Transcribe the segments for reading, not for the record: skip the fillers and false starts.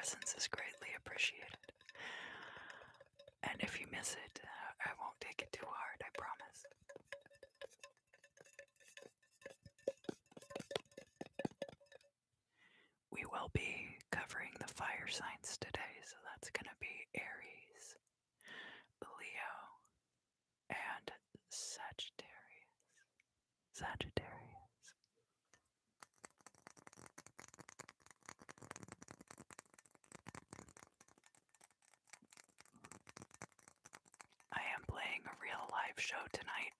presence is greatly appreciated. And if you miss it, I won't take it too hard, I promise. We will be covering the fire signs today, so that's going to be Aries, Leo, and Sagittarius. I am playing a real live show tonight.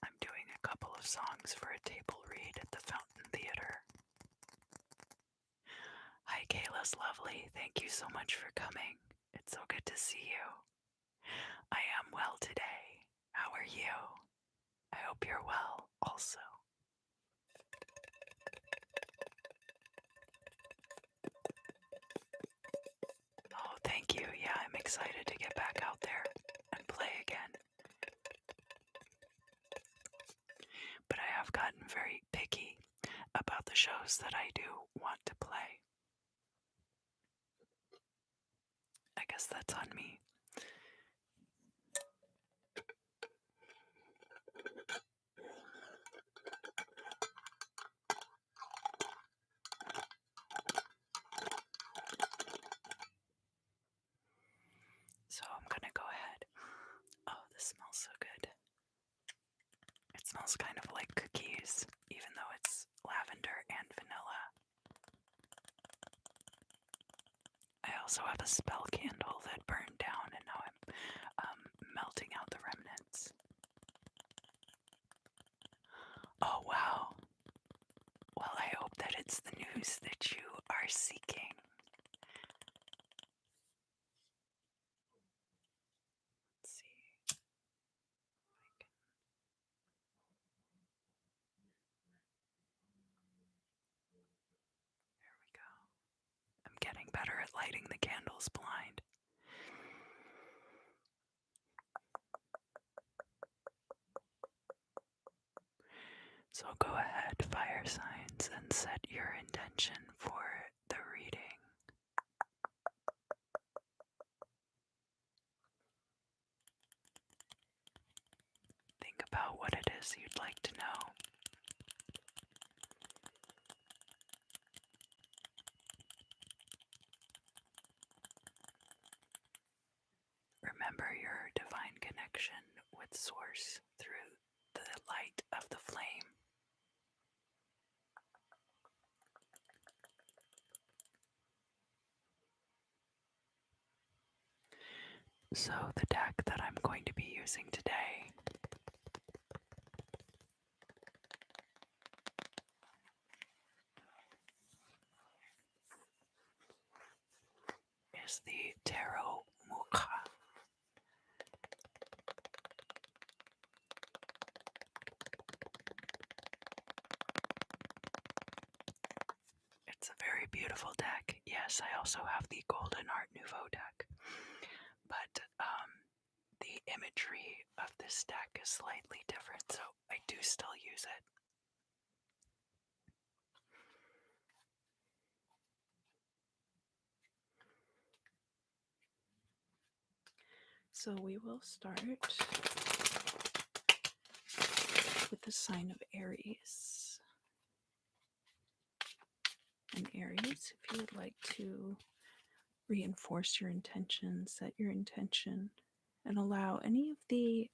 I'm doing a couple of songs for a table read at the Fountain Theater. Hi Kayla's lovely, thank you so much for coming. It's so good to see you. I am well today. How are you? I hope you're well also. Oh, thank you. Yeah, I'm excited to get back out there and play again. But I have gotten very picky about the shows that I do want to play. I guess that's on me. So I'm gonna go ahead. Oh, this smells so good. It smells kind of like cookies, even though it's lavender and vanilla. I also have a spell candle that burned down, and now I'm melting out the remnants. Oh wow. Well, I hope that it's the news that you are seeking. Let's see. There we go. I'm getting better at lighting the candles blind. So go ahead, fire signs, and set your intention for the reading. Think about what it is you'd like to know. Remember your divine connection with Source through the light of the flame. So the deck that I'm going to be using today is the Tarot Mukha. It's a very beautiful deck. Yes, I also have the Golden Art Nouveau deck, but the imagery of this deck is slightly different, so I do still use it. So we will start with the sign of Aries. And Aries, if you would like to reinforce your intention, set your intention, and allow any of the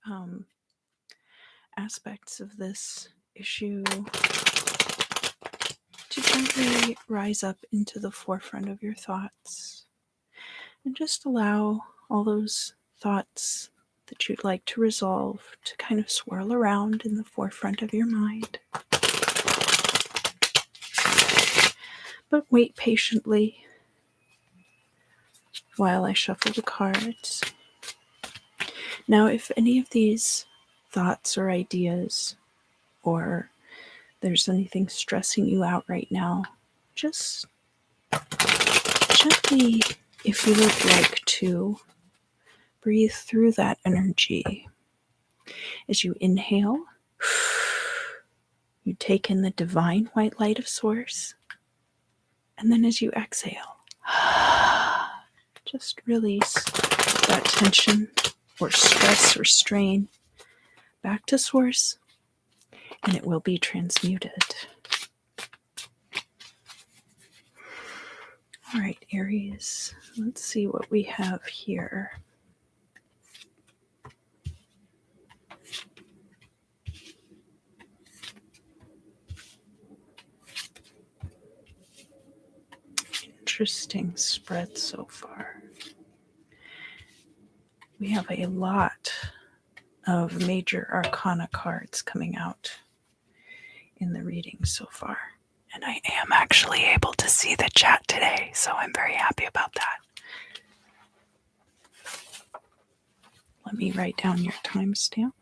aspects of this issue to gently rise up into the forefront of your thoughts. And just allow all those thoughts that you'd like to resolve to kind of swirl around in the forefront of your mind. But wait patiently while I shuffle the cards. Now, if any of these thoughts or ideas, or there's anything stressing you out right now, just gently, if you would like to, breathe through that energy. As you inhale, you take in the divine white light of Source, and then as you exhale, Just release that tension or stress or strain back to source, and it will be transmuted. All right, Aries, let's see what we have here. Interesting spread so far. We have a lot of major arcana cards coming out in the reading so far. And I am actually able to see the chat today, so I'm very happy about that. Let me write down your timestamp.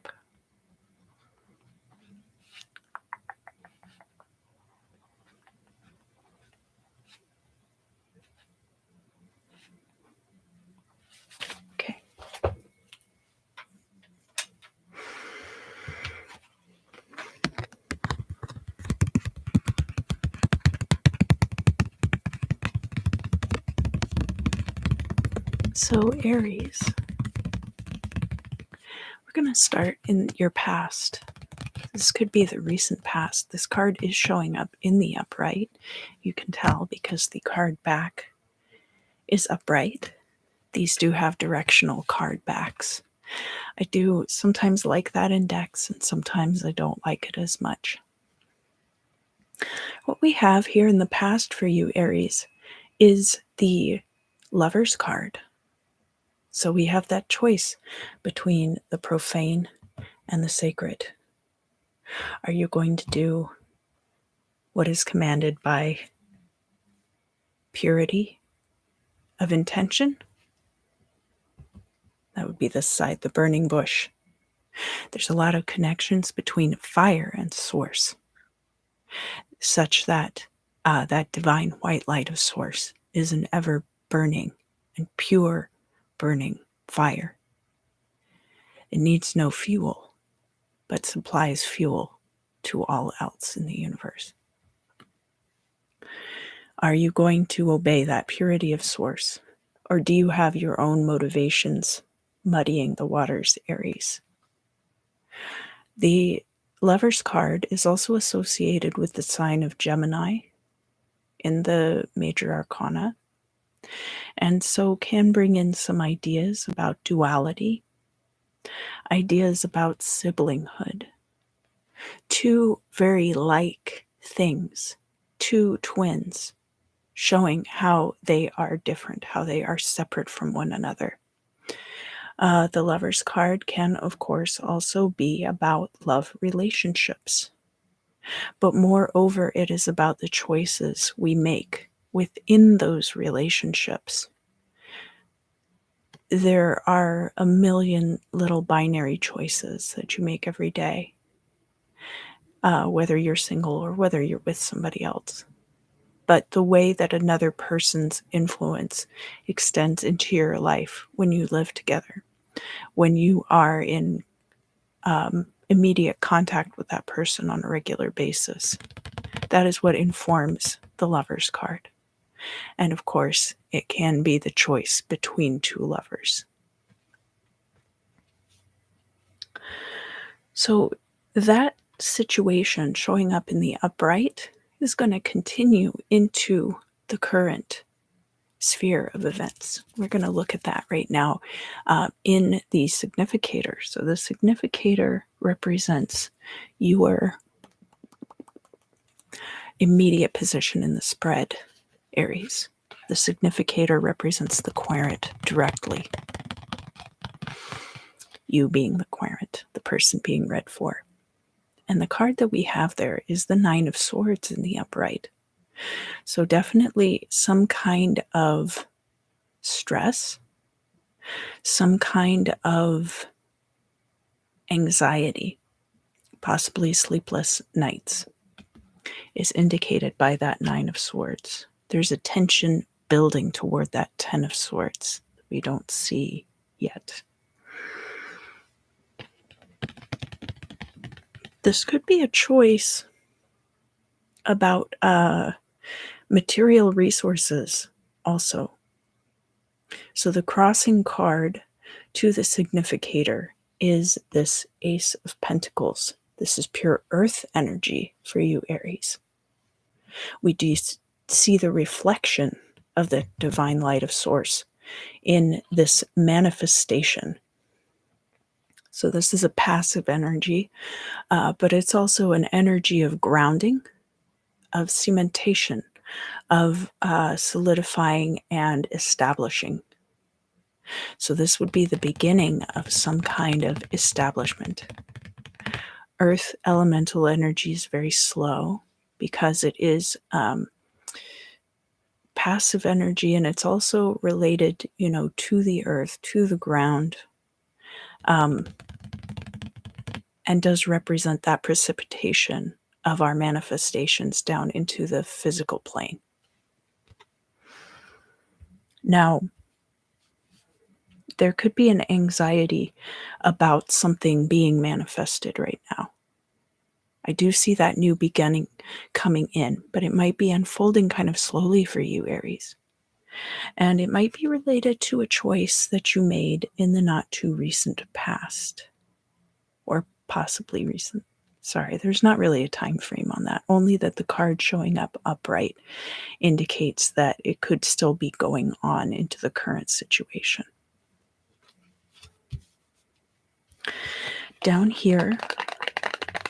Okay. So, Aries, we're going to start in your past. This could be the recent past. This card is showing up in the upright. You can tell because the card back is upright. These do have directional card backs. I do sometimes like that in decks, and sometimes I don't like it as much. What we have here in the past for you, Aries, is the Lover's card. So we have that choice between the profane and the sacred. Are you going to do what is commanded by purity of intention? That would be this side, the burning bush. There's a lot of connections between fire and source, such that that divine white light of source is an ever burning and pure burning fire. It needs no fuel, but supplies fuel to all else in the universe. Are you going to obey that purity of source, or do you have your own motivations muddying the waters, Aries? The Lover's card is also associated with the sign of Gemini in the major arcana, and so can bring in some ideas about duality, ideas about siblinghood. Two very like things, two twins, showing how they are different, how they are separate from one another. The Lover's card can, of course, also be about love relationships. But moreover, it is about the choices we make within those relationships. There are a million little binary choices that you make every day, whether you're single or whether you're with somebody else. But the way that another person's influence extends into your life when you live together, when you are in immediate contact with that person on a regular basis, that is what informs the Lover's card. And of course, it can be the choice between two lovers. So that situation showing up in the upright is going to continue into the current sphere of events. We're going to look at that right now in the significator. So the significator represents your immediate position in the spread, Aries. The significator represents the querent directly. You being the querent, the person being read for. And the card that we have there is the Nine of Swords in the upright. So definitely some kind of stress, some kind of anxiety, possibly sleepless nights, is indicated by that Nine of Swords. There's a tension building toward that Ten of Swords that we don't see yet. This could be a choice about material resources also. So the crossing card to the significator is this Ace of Pentacles. This is pure earth energy for you, Aries. We do see the reflection of the divine light of Source in this manifestation. So this is a passive energy, but it's also an energy of grounding, of cementation, of solidifying and establishing. So this would be the beginning of some kind of establishment. Earth elemental energy is very slow because it is passive energy, and it's also related, to the earth, to the ground, and does represent that precipitation of our manifestations down into the physical plane. Now, there could be an anxiety about something being manifested right now. I do see that new beginning coming in, but it might be unfolding kind of slowly for you, Aries. And it might be related to a choice that you made in the not too recent past, or possibly recent. Sorry, there's not really a time frame on that, only that the card showing up upright indicates that it could still be going on into the current situation. Down here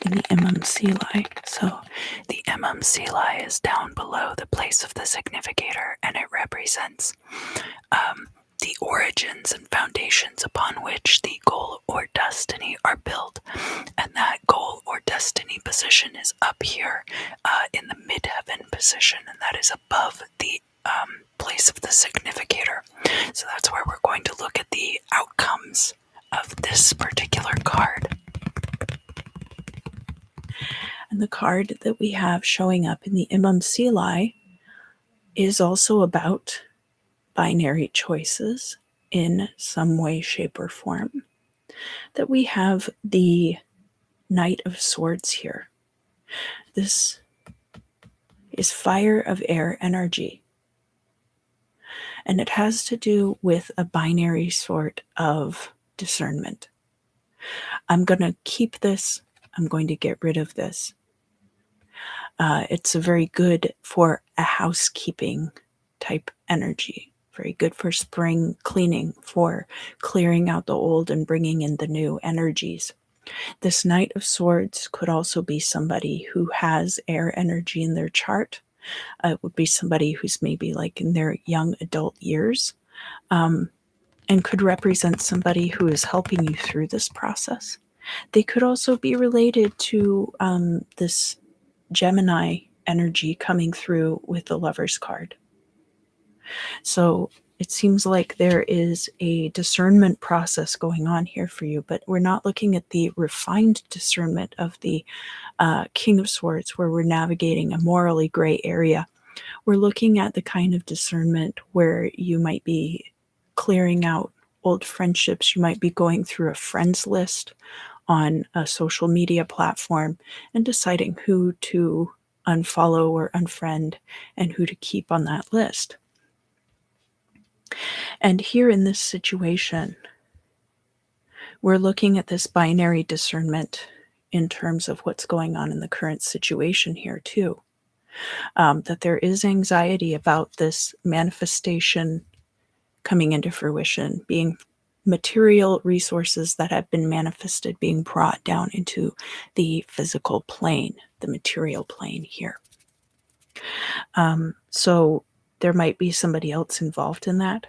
in the MMCLI, so the MMCLI is down below the place of the significator, and it represents the origins and foundations upon which the goal or destiny are built. And that goal or destiny position is up here in the midheaven position, and that is above the place of the significator. So that's where we're going to look at the outcomes of this particular card. And the card that we have showing up in the MMCLI is also about binary choices in some way, shape, or form. That we have the Knight of Swords here. This is fire of air energy. And it has to do with a binary sort of discernment. I'm going to keep this. I'm going to get rid of this. It's very good for a housekeeping type energy. Very good for spring cleaning, for clearing out the old and bringing in the new energies. This Knight of Swords could also be somebody who has air energy in their chart. It would be somebody who's maybe like in their young adult years, and could represent somebody who is helping you through this process. They could also be related to this Gemini energy coming through with the Lover's card. So it seems like there is a discernment process going on here for you, but we're not looking at the refined discernment of the King of Swords, where we're navigating a morally gray area. We're looking at the kind of discernment where you might be clearing out old friendships. You might be going through a friends list on a social media platform and deciding who to unfollow or unfriend and who to keep on that list. And here in this situation, we're looking at this binary discernment in terms of what's going on in the current situation here too. That there is anxiety about this manifestation coming into fruition, being material resources that have been manifested being brought down into the physical plane, the material plane here. So there might be somebody else involved in that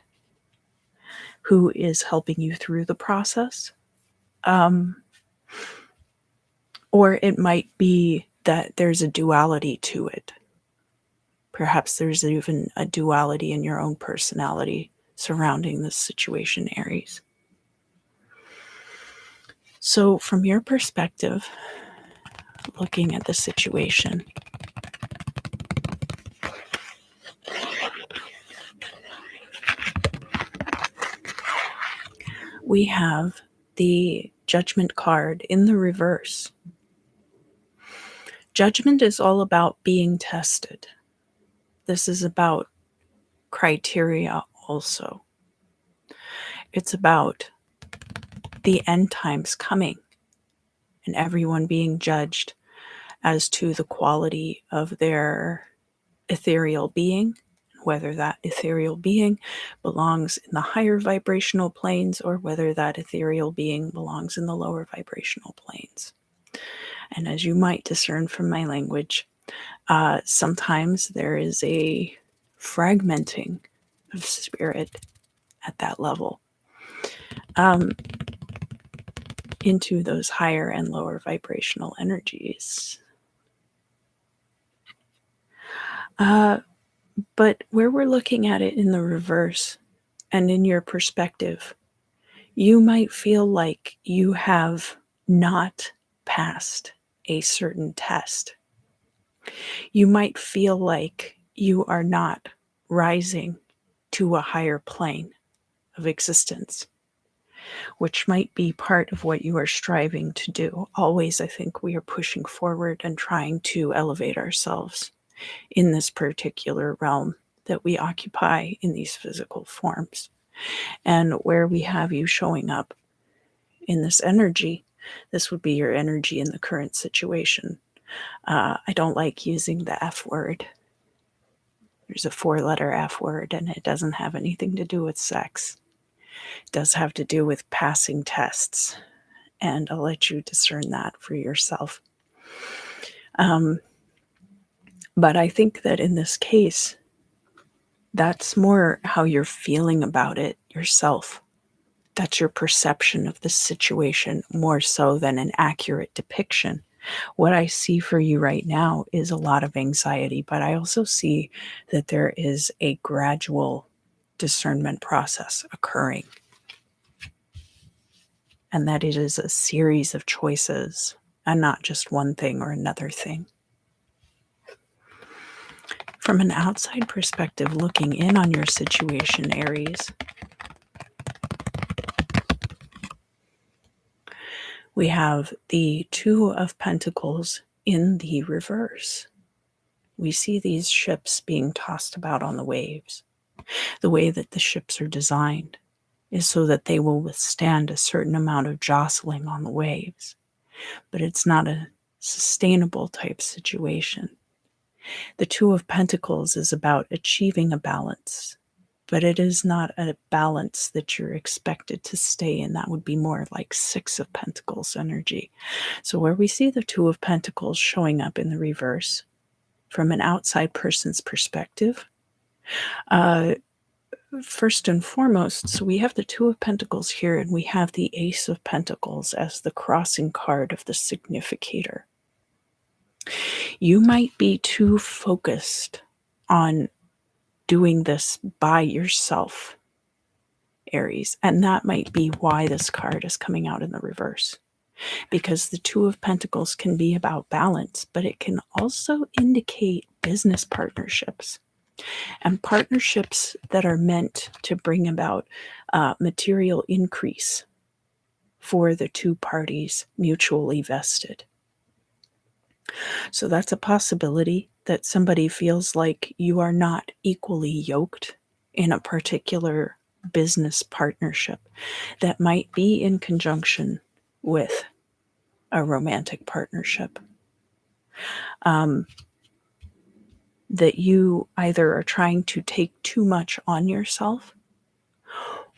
who is helping you through the process. Or it might be that there's a duality to it. Perhaps there's even a duality in your own personality surrounding this situation, Aries. So from your perspective, looking at the situation, we have the Judgment card in the reverse. Judgment is all about being tested. This is about criteria also. It's about the end times coming and everyone being judged as to the quality of their ethereal being, whether that ethereal being belongs in the higher vibrational planes or whether that ethereal being belongs in the lower vibrational planes. And as you might discern from my language, sometimes there is a fragmenting of spirit at that level into those higher and lower vibrational energies. But where we're looking at it in the reverse and in your perspective, you might feel like you have not passed a certain test. You might feel like you are not rising to a higher plane of existence, which might be part of what you are striving to do. Always, I think we are pushing forward and trying to elevate ourselves in this particular realm that we occupy in these physical forms. And where we have you showing up in this energy, this would be your energy in the current situation. I don't like using the F word. There's a 4-letter F word, and it doesn't have anything to do with sex. It does have to do with passing tests, and I'll let you discern that for yourself. But I think that in this case, that's more how you're feeling about it yourself. That's your perception of the situation more so than an accurate depiction. What I see for you right now is a lot of anxiety, but I also see that there is a gradual discernment process occurring, and that it is a series of choices and not just one thing or another thing. From an outside perspective, looking in on your situation, Aries, we have the Two of Pentacles in the reverse. We see these ships being tossed about on the waves. The way that the ships are designed is so that they will withstand a certain amount of jostling on the waves, but it's not a sustainable type situation. The Two of Pentacles is about achieving a balance, but it is not a balance that you're expected to stay in. That would be more like Six of Pentacles energy. So where we see the Two of Pentacles showing up in the reverse, from an outside person's perspective, first and foremost, so we have the Two of Pentacles here, and we have the Ace of Pentacles as the crossing card of the significator. You might be too focused on doing this by yourself, Aries, and that might be why this card is coming out in the reverse. Because the Two of Pentacles can be about balance, but it can also indicate business partnerships. And partnerships that are meant to bring about material increase for the two parties mutually vested. So that's a possibility that somebody feels like you are not equally yoked in a particular business partnership that might be in conjunction with a romantic partnership. That you either are trying to take too much on yourself,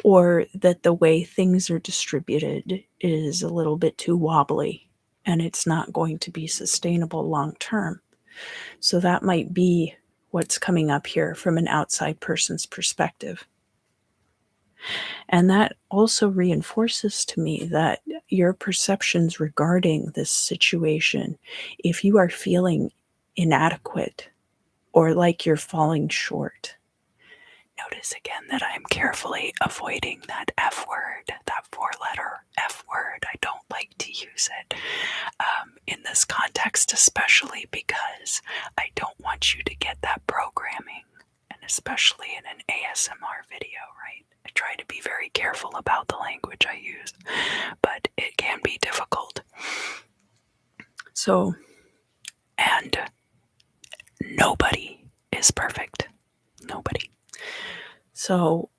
or that the way things are distributed is a little bit too wobbly and it's not going to be sustainable long term. So that might be what's coming up here from an outside person's perspective. And that also reinforces to me that your perceptions regarding this situation, if you are feeling inadequate or like you're falling short, notice again that I'm carefully avoiding that F word, that 4-letter F word. I don't like to use it in this context, especially because I don't want you to get that programming, and especially in an ASMR video, right? I try to be very careful about the language I use, but it can be difficult. So, and nobody is perfect. Nobody. So,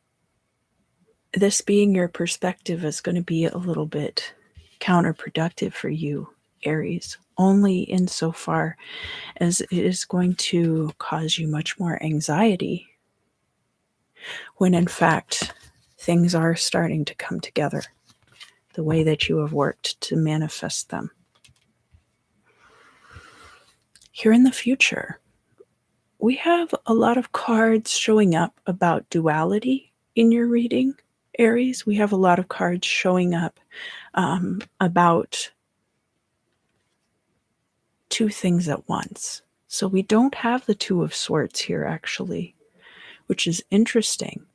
this being your perspective is going to be a little bit counterproductive for you, Aries, only insofar as it is going to cause you much more anxiety when in fact things are starting to come together the way that you have worked to manifest them. Here in the future, we have a lot of cards showing up about duality in your reading, Aries. We have a lot of cards showing up about two things at once. So we don't have the Two of Swords here, actually, which is interesting.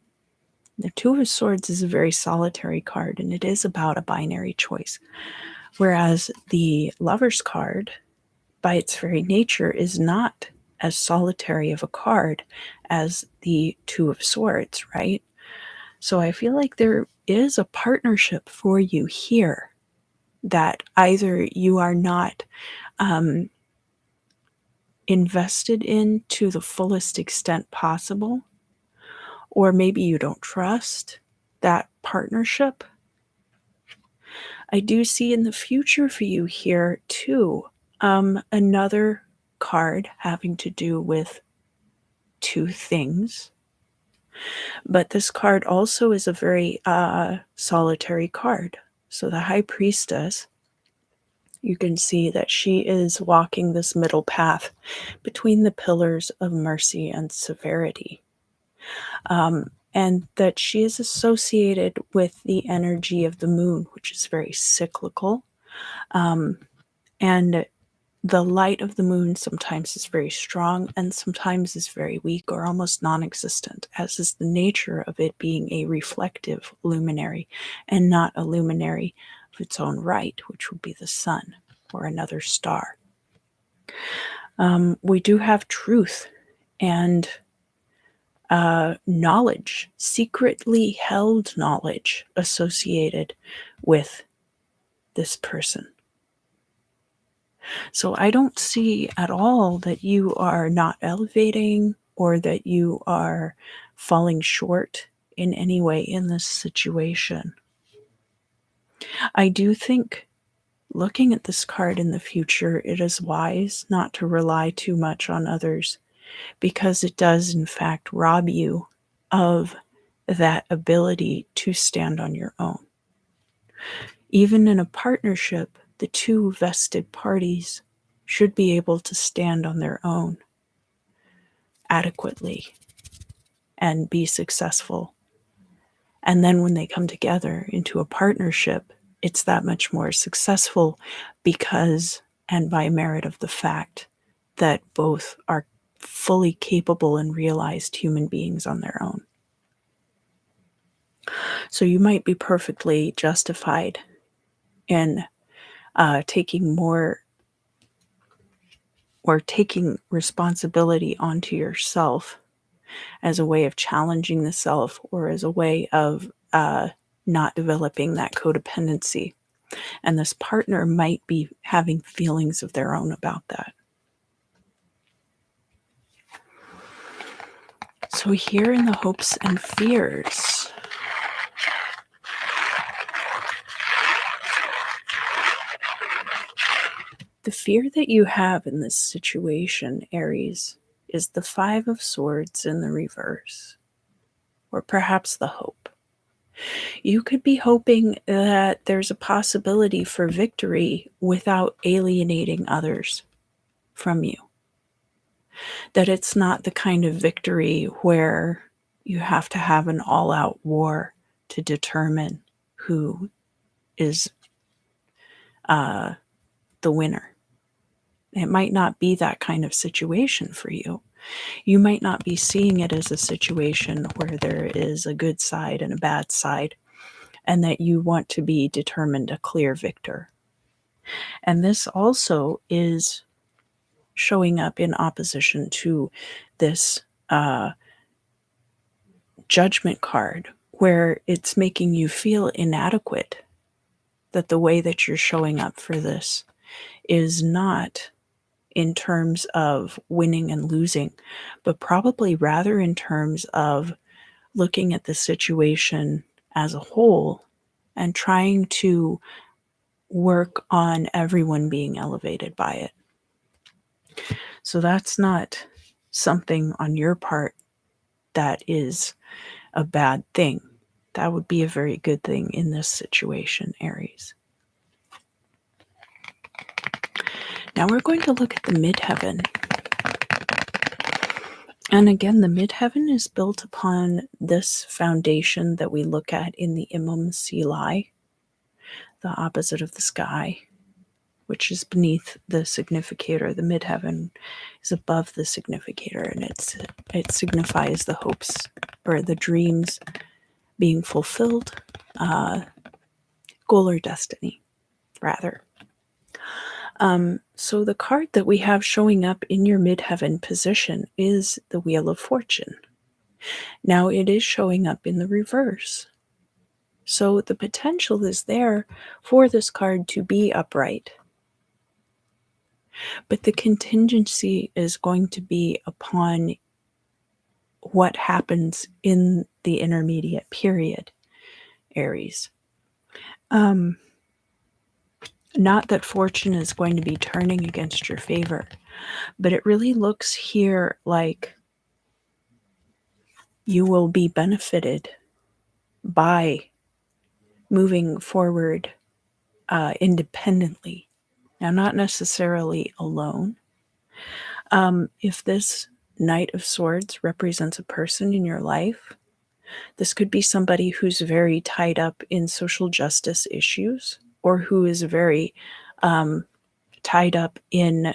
The Two of Swords is a very solitary card, and it is about a binary choice. Whereas the Lover's card, by its very nature, is not as solitary of a card as the Two of Swords, right? So I feel like there is a partnership for you here that either you are not invested in to the fullest extent possible, or maybe you don't trust that partnership. I do see in the future for you here too another card having to do with two things. But this card also is a very solitary card. So the High Priestess, you can see that she is walking this middle path between the pillars of mercy and severity. And that she is associated with the energy of the moon, which is very cyclical. And the light of the moon sometimes is very strong and sometimes is very weak or almost non existent, as is the nature of it being a reflective luminary and not a luminary of its own right, which would be the sun or another star. We do have truth and knowledge, secretly held knowledge associated with this person. So I don't see at all that you are not elevating or that you are falling short in any way in this situation. I do think looking at this card in the future, it is wise not to rely too much on others because it does, in fact, rob you of that ability to stand on your own. Even in a partnership, the two vested parties should be able to stand on their own adequately and be successful. And then when they come together into a partnership, it's that much more successful because, and by merit of the fact, that both are fully capable and realized human beings on their own. So you might be perfectly justified in taking more or taking responsibility onto yourself as a way of challenging the self or as a way of not developing that codependency. And this partner might be having feelings of their own about that. So here in the hopes and fears, the fear that you have in this situation, Aries, is the Five of Swords in the reverse, or perhaps the hope. You could be hoping that there's a possibility for victory without alienating others from you. That it's not the kind of victory where you have to have an all-out war to determine who is the winner. It might not be that kind of situation for you. You might not be seeing it as a situation where there is a good side and a bad side, and that you want to be determined a clear victor. And this also is showing up in opposition to this judgment card, where it's making you feel inadequate, that the way that you're showing up for this is not in terms of winning and losing, but probably rather in terms of looking at the situation as a whole and trying to work on everyone being elevated by it. So that's not something on your part that is a bad thing. That would be a very good thing in this situation, Aries. Now we're going to look at the midheaven. And again, the midheaven is built upon this foundation that we look at in the Imam Silai, the opposite of the sky, which is beneath the significator. The midheaven is above the significator, and it signifies the hopes or the dreams being fulfilled, goal or destiny, rather. So the card that we have showing up in your midheaven position is the Wheel of Fortune. Now it is showing up in the reverse. So the potential is there for this card to be upright. But the contingency is going to be upon what happens in the intermediate period, Aries. Not that fortune is going to be turning against your favor, but it really looks here like you will be benefited by moving forward independently. Now, not necessarily alone. If this Knight of Swords represents a person in your life, this could be somebody who's very tied up in social justice issues, or who is very tied up in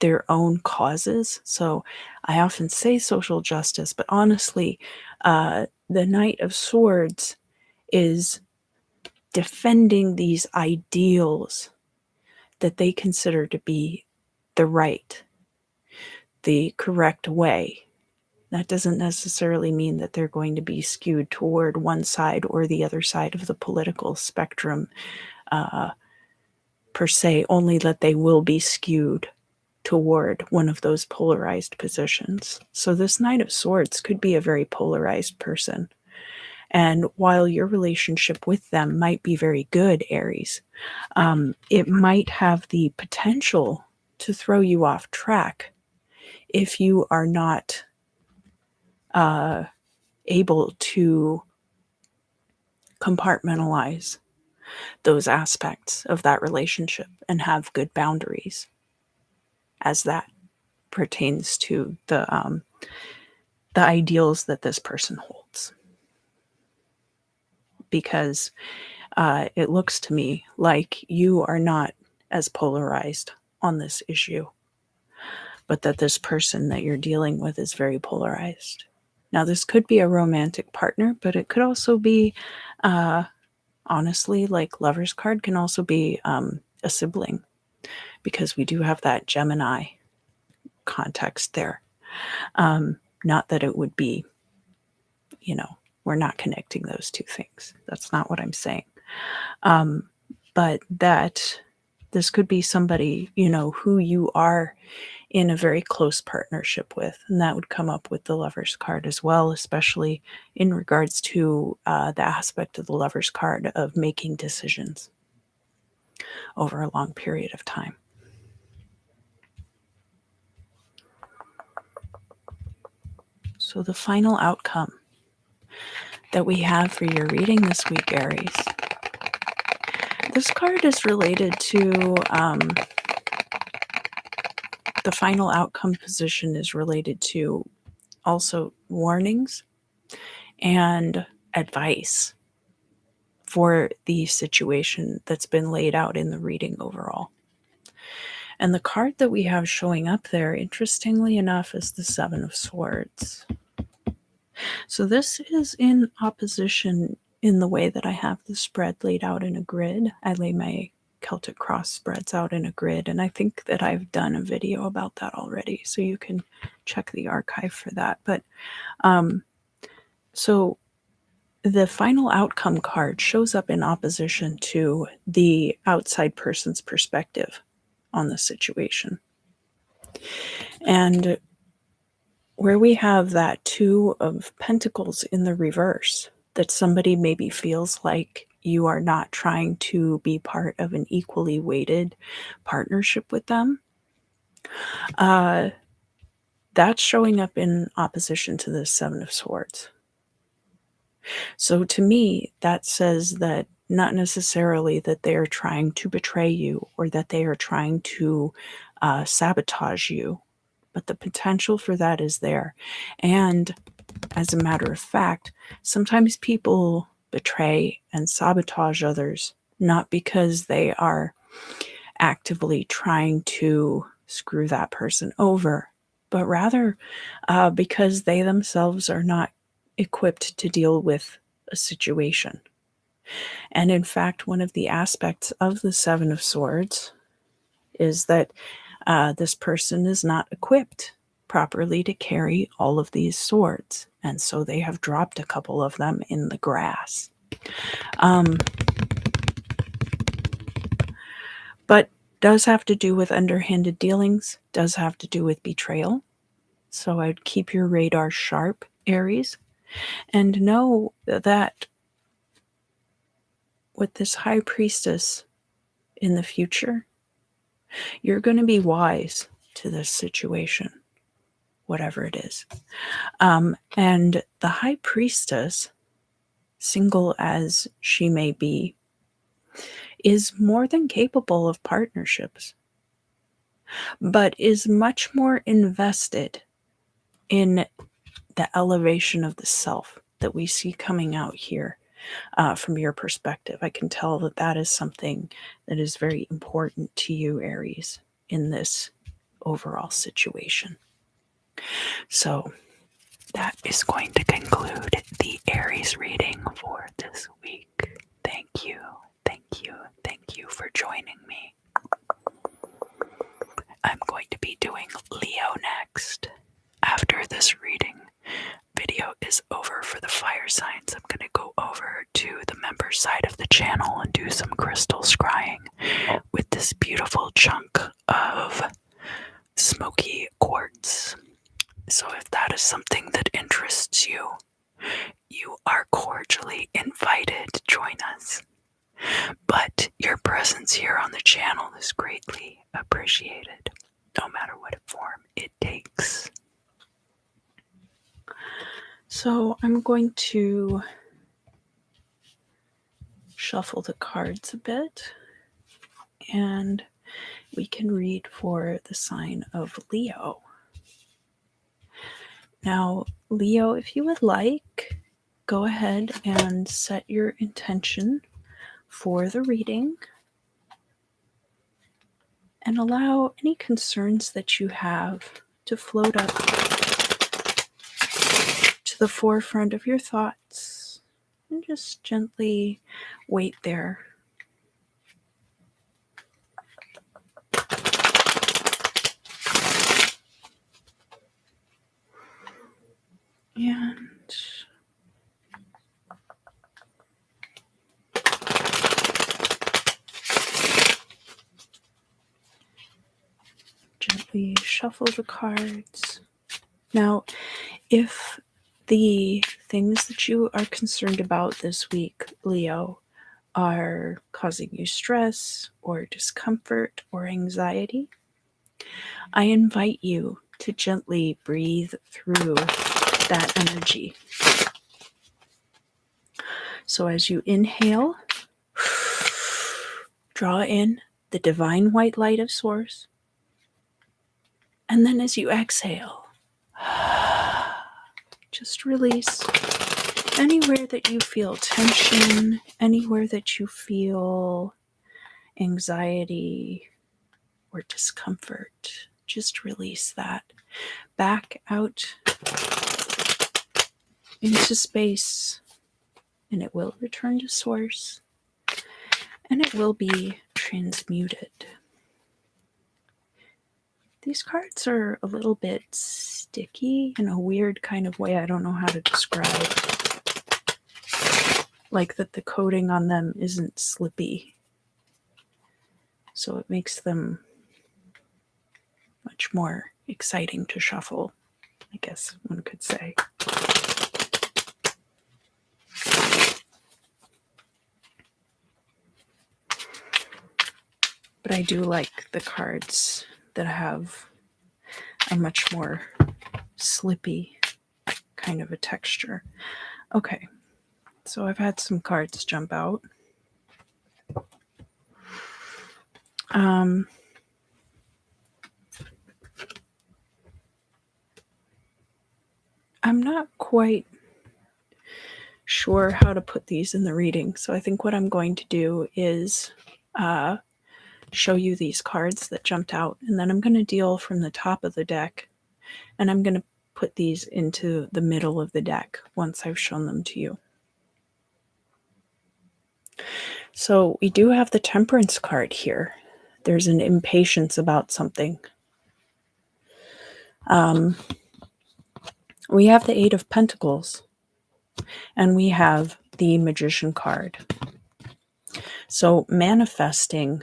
their own causes. So I often say social justice, but honestly, the Knight of Swords is defending these ideals that they consider to be the right, the correct way. That doesn't necessarily mean that they're going to be skewed toward one side or the other side of the political spectrum per se, only that they will be skewed toward one of those polarized positions. So this Knight of Swords could be a very polarized person. And while your relationship with them might be very good, Aries, it might have the potential to throw you off track if you are not able to compartmentalize those aspects of that relationship and have good boundaries as that pertains to the ideals that this person holds. Because it looks to me like you are not as polarized on this issue, but that this person that you're dealing with is very polarized. Now, this could be a romantic partner, but it could also be, honestly, like Lover's card can also be a sibling, because we do have that Gemini context there. Not that it would be, we're not connecting those two things. That's not what I'm saying. But that this could be somebody, who you are in a very close partnership with. And that would come up with the Lover's card as well, especially in regards to the aspect of the Lover's card of making decisions over a long period of time. So the final outcome that we have for your reading this week, Aries. This card is related to the final outcome position is related to also warnings and advice for the situation that's been laid out in the reading overall. And the card that we have showing up there, interestingly enough, is the Seven of Swords. So this is in opposition in the way that I have the spread laid out in a grid. I lay my Celtic cross spreads out in a grid, and I think that I've done a video about that already, so you can check the archive for that. But so the final outcome card shows up in opposition to the outside person's perspective on the situation. And where we have that Two of Pentacles in the reverse, that somebody maybe feels like you are not trying to be part of an equally weighted partnership with them, that's showing up in opposition to the Seven of Swords. So to me, that says that not necessarily that they are trying to betray you or that they are trying to sabotage you, but the potential for that is there. And as a matter of fact, sometimes people betray and sabotage others not because they are actively trying to screw that person over, but rather because they themselves are not equipped to deal with a situation. And in fact, one of the aspects of the Seven of Swords is that this person is not equipped properly to carry all of these swords. And so they have dropped a couple of them in the grass. But does have to do with underhanded dealings, does have to do with betrayal. So I'd keep your radar sharp, Aries, and know that with this High Priestess in the future, you're going to be wise to this situation, whatever it is. And the High Priestess, single as she may be, is more than capable of partnerships, but is much more invested in the elevation of the self that we see coming out here from your perspective. I can tell that that is something that is very important to you, Aries, in this overall situation. So that is going to conclude the Aries reading for this week. Thank you, thank you, thank you for joining me. I'm going to be doing Leo next. After this reading video is over for the fire signs, I'm going to go over to the members side of the channel and do some crystal scrying with this beautiful chunk of smoky quartz. So if that is something that interests you, you are cordially invited to join us. But your presence here on the channel is greatly appreciated, no matter what form it takes. So I'm going to shuffle the cards a bit, and we can read for the sign of Leo. Now, Leo, if you would like, go ahead and set your intention for the reading and allow any concerns that you have to float up to the forefront of your thoughts and just gently wait there. And gently shuffle the cards. Now, if the things that you are concerned about this week, Leo, are causing you stress or discomfort or anxiety, I invite you to gently breathe through that energy. So as you inhale, draw in the divine white light of Source. And then as you exhale, just release anywhere that you feel tension, anywhere that you feel anxiety or discomfort. Just release that back out into space, and it will return to Source, and it will be transmuted. These cards are a little bit sticky in a weird kind of way. I don't know how to describe. Like that the coating on them isn't slippy. So it makes them much more exciting to shuffle. I guess one could say. But I do like the cards that have a much more slippy kind of a texture. Okay, so I've had some cards jump out. I'm not quite sure how to put these in the reading, so I think what I'm going to do is show you these cards that jumped out, and then I'm going to deal from the top of the deck, and I'm going to put these into the middle of the deck once I've shown them to you. So we do have the Temperance card here. There's an impatience about something. We have the Eight of Pentacles, and we have the Magician card. So manifesting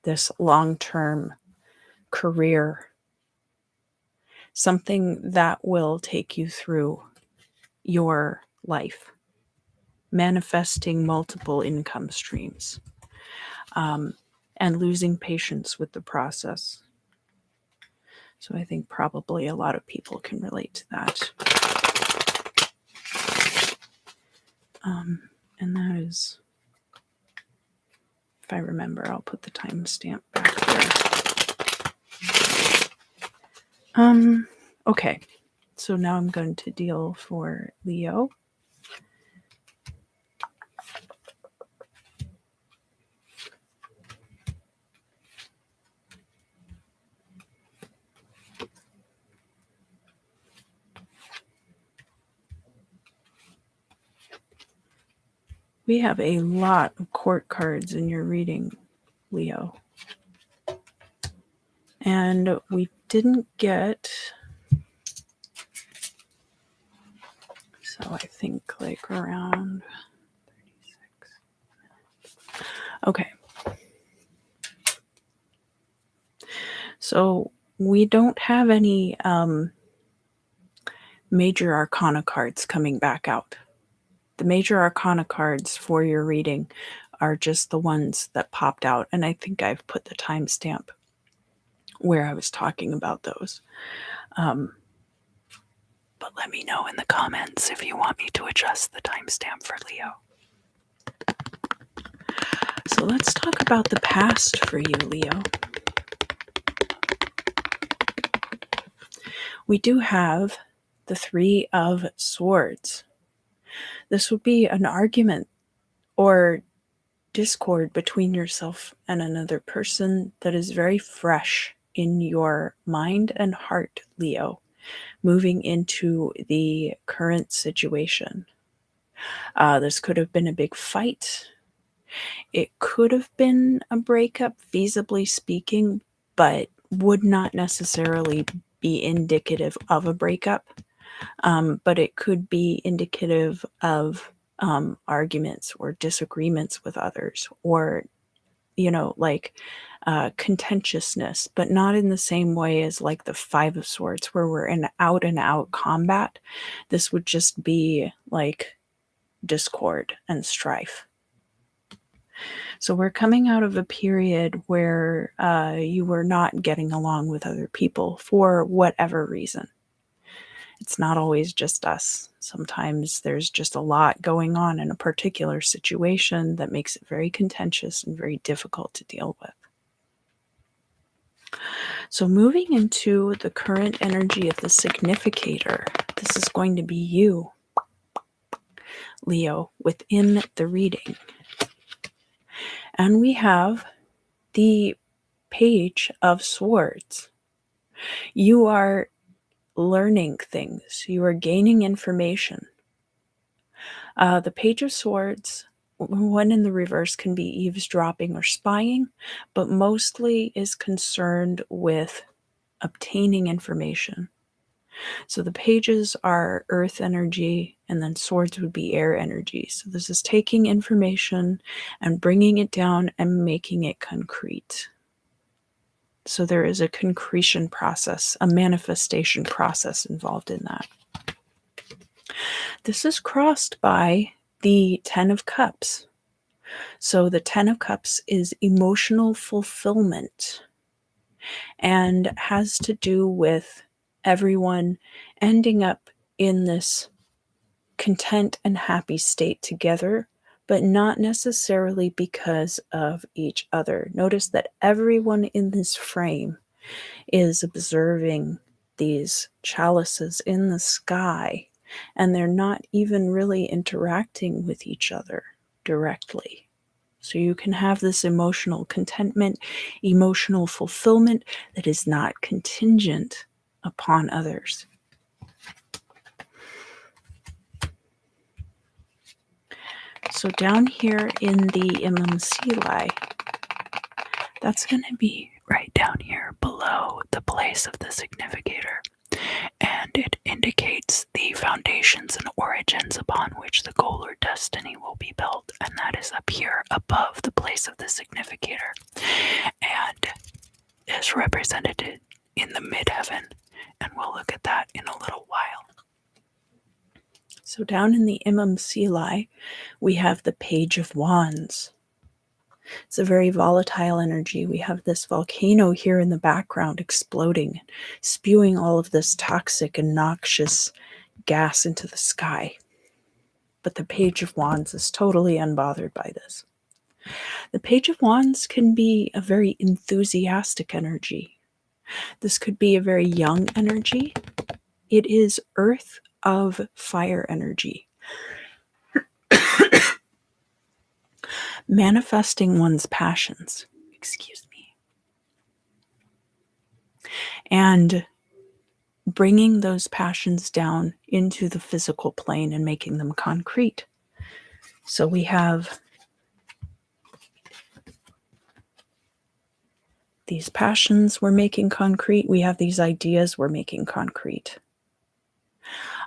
this long-term career, something that will take you through your life, manifesting multiple income streams, and losing patience with the process. So I think probably a lot of people can relate to that. And that is, if I remember, I'll put the timestamp back there. Okay, so now I'm going to deal for Leo. We have a lot of court cards in your reading, Leo. And we didn't get, so I think like around 36. Okay. So we don't have any major arcana cards coming back out. The major arcana cards for your reading are just the ones that popped out. And I think I've put the timestamp where I was talking about those. But let me know in the comments if you want me to adjust the timestamp for Leo. So let's talk about the past for you, Leo. We do have the Three of Swords. This would be an argument or discord between yourself and another person that is very fresh in your mind and heart, Leo, moving into the current situation. This could have been a big fight. It could have been a breakup, feasibly speaking, but would not necessarily be indicative of a breakup. But it could be indicative of arguments or disagreements with others, or, like contentiousness, but not in the same way as like the Five of Swords, where we're in out and out combat. This would just be like discord and strife. So we're coming out of a period where you were not getting along with other people for whatever reason. It's not always just us. Sometimes there's just a lot going on in a particular situation that makes it very contentious and very difficult to deal with. So moving into the current energy of the significator, this is going to be you, Leo, within the reading. And we have the Page of Swords. You are learning things. You are gaining information. The Page of Swords, when in the reverse, can be eavesdropping or spying, but mostly is concerned with obtaining information. So the pages are earth energy, and then swords would be air energy. So this is taking information and bringing it down and making it concrete. So there is a concretion process, a manifestation process involved in that. This is crossed by the Ten of Cups. So the Ten of Cups is emotional fulfillment and has to do with everyone ending up in this content and happy state together, but not necessarily because of each other. Notice that everyone in this frame is observing these chalices in the sky, and they're not even really interacting with each other directly. So you can have this emotional contentment, emotional fulfillment that is not contingent upon others. So down here in the MMCLI, that's going to be right down here below the place of the significator. And it indicates the foundations and origins upon which the goal or destiny will be built. And that is up here above the place of the significator. And is represented in the midheaven. And we'll look at that in a little while. So down in the MMCLI, we have the Page of Wands. It's a very volatile energy. We have this volcano here in the background exploding, spewing all of this toxic and noxious gas into the sky. But the Page of Wands is totally unbothered by this. The Page of Wands can be a very enthusiastic energy. This could be a very young energy. It is earth of fire energy. Manifesting one's passions, and bringing those passions down into the physical plane and making them concrete. So we have these passions we're making concrete. We have these ideas we're making concrete.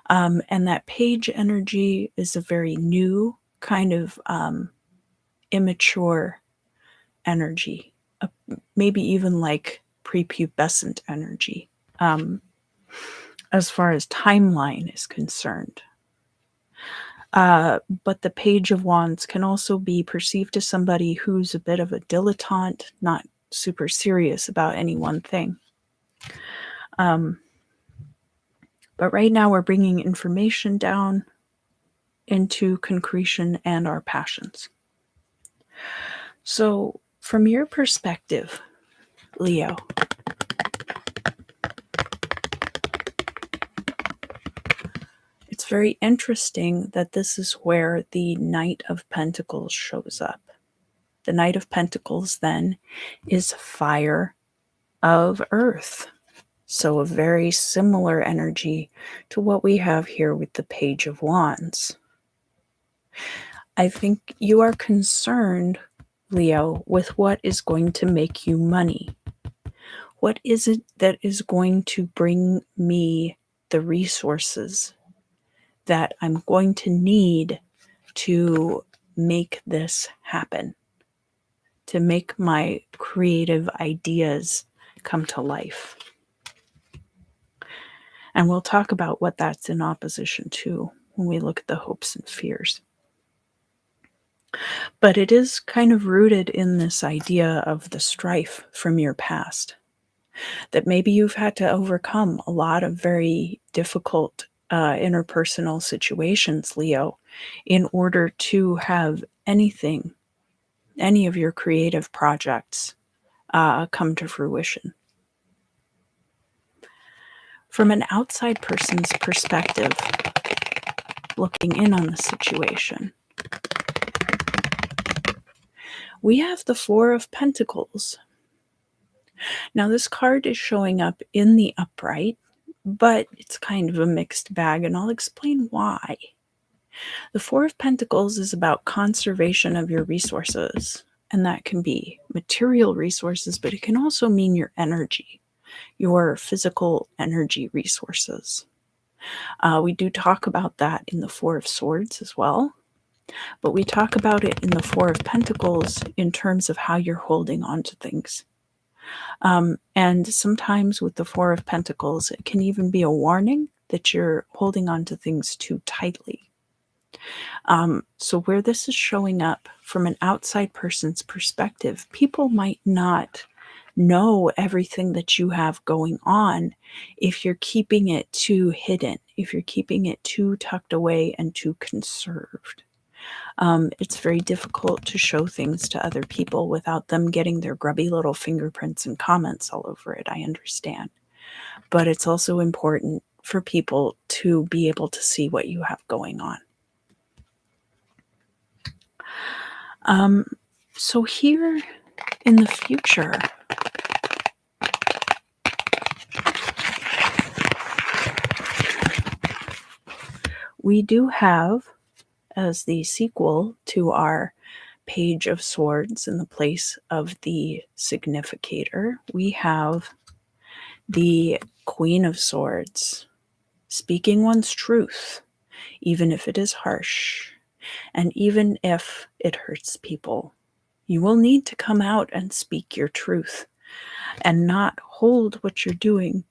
And that page energy is a very new kind of immature energy, maybe even like prepubescent energy, as far as timeline is concerned. But the Page of Wands can also be perceived as somebody who's a bit of a dilettante, not super serious about any one thing. But right now we're bringing information down into concretion and our passions. So from your perspective, Leo, it's very interesting that this is where the Knight of Pentacles shows up. The Knight of Pentacles then is fire of earth. So a very similar energy to what we have here with the Page of Wands. I think you are concerned, Leo, with what is going to make you money. What is it that is going to bring me the resources that I'm going to need to make this happen, to make my creative ideas come to life? And we'll talk about what that's in opposition to when we look at the hopes and fears. But it is kind of rooted in this idea of the strife from your past, that maybe you've had to overcome a lot of very difficult interpersonal situations, Leo, in order to have any of your creative projects come to fruition. From an outside person's perspective, looking in on the situation, we have the Four of Pentacles. Now, this card is showing up in the upright, but it's kind of a mixed bag, and I'll explain why. The Four of Pentacles is about conservation of your resources, and that can be material resources, but it can also mean your energy, your physical energy resources. We do talk about that in the Four of Swords as well, but we talk about it in the Four of Pentacles in terms of how you're holding on to things. And sometimes with the Four of Pentacles, it can even be a warning that you're holding on to things too tightly. So where this is showing up from an outside person's perspective, people might not know everything that you have going on if you're keeping it too hidden, if you're keeping it too tucked away and too conserved. It's very difficult to show things to other people without them getting their grubby little fingerprints and comments all over it. I understand. But it's also important for people to be able to see what you have going on. So here in the future, we do have, as the sequel to our Page of Swords in the place of the significator, we have the Queen of Swords, speaking one's truth, even if it is harsh, and even if it hurts people. You will need to come out and speak your truth and not hold what you're doing,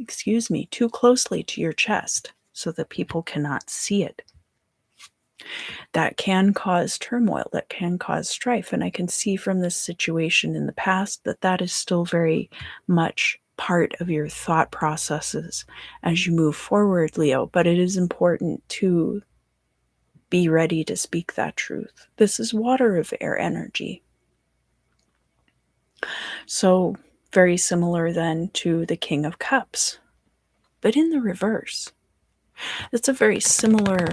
too closely to your chest so that people cannot see it. That can cause turmoil, that can cause strife. And I can see from this situation in the past that that is still very much part of your thought processes as you move forward, Leo. But it is important to be ready to speak that truth. This is water of air energy. So very similar then to the King of Cups, but in the reverse. It's a very similar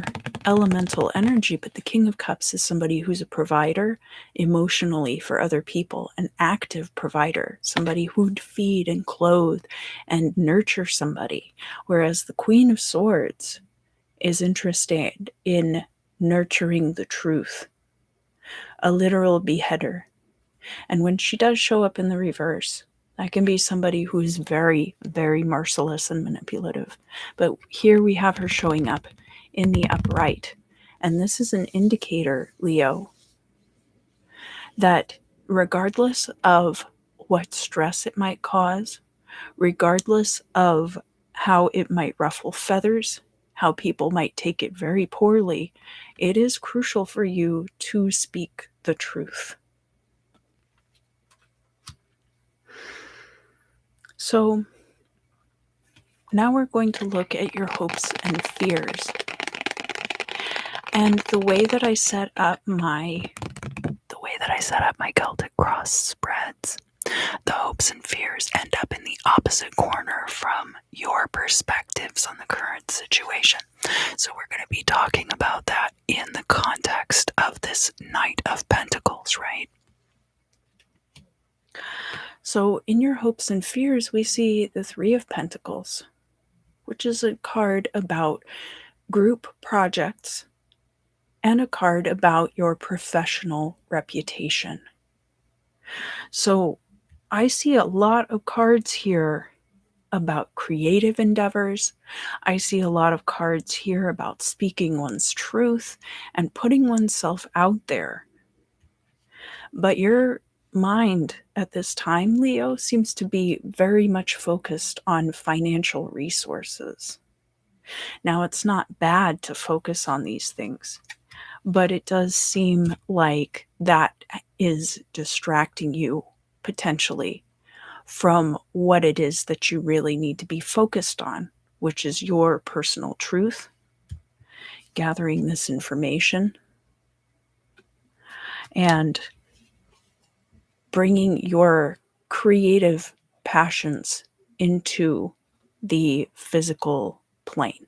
elemental energy, but the King of Cups is somebody who's a provider emotionally for other people, an active provider, somebody who'd feed and clothe and nurture somebody, whereas the Queen of Swords is interested in nurturing the truth, a literal beheader. And when she does show up in the reverse, that can be somebody who is very, very merciless and manipulative. But here we have her showing up in the upright. And this is an indicator, Leo, that regardless of what stress it might cause, regardless of how it might ruffle feathers, how people might take it very poorly, it is crucial for you to speak the truth. So now we're going to look at your hopes and fears. And the way that I set up my Celtic cross spreads, the hopes and fears end up in the opposite corner from your perspectives on the current situation. So we're going to be talking about that in the context of this Knight of Pentacles, right? So in your hopes and fears, we see the Three of Pentacles, which is a card about group projects and a card about your professional reputation. So I see a lot of cards here about creative endeavors. I see a lot of cards here about speaking one's truth and putting oneself out there. But your mind at this time, Leo, seems to be very much focused on financial resources. Now, it's not bad to focus on these things, but it does seem like that is distracting you potentially from what it is that you really need to be focused on, which is your personal truth, gathering this information, and bringing your creative passions into the physical plane.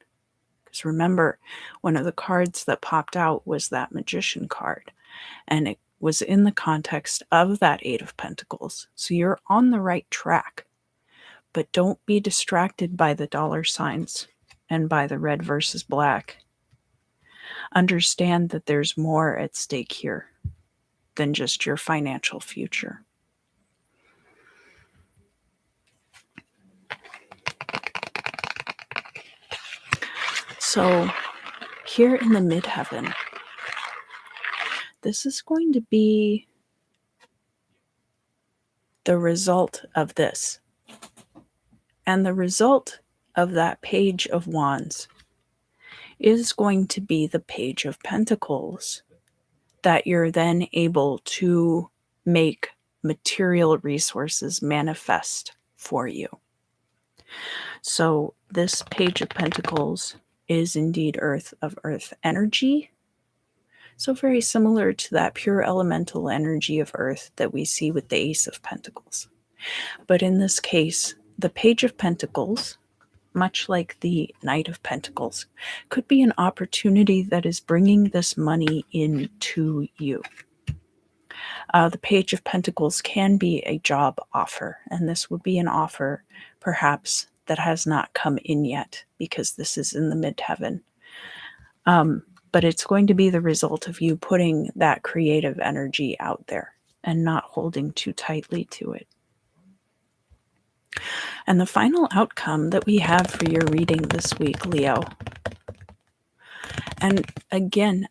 Because remember, one of the cards that popped out was that Magician card, and it was in the context of that Eight of Pentacles. So you're on the right track, but don't be distracted by the dollar signs and by the red versus black. Understand that there's more at stake here than just your financial future. So here in the midheaven, this is going to be the result of this. And the result of that Page of Wands is going to be the Page of Pentacles that you're then able to make material resources manifest for you. So this Page of Pentacles is indeed earth energy. So very similar to that pure elemental energy of earth that we see with the Ace of Pentacles. But in this case, the Page of Pentacles, much like the Knight of Pentacles, could be an opportunity that is bringing this money into you. The Page of Pentacles can be a job offer, and this would be an offer perhaps that has not come in yet because this is in the midheaven. But it's going to be the result of you putting that creative energy out there and not holding too tightly to it. And the final outcome that we have for your reading this week, Leo. And again,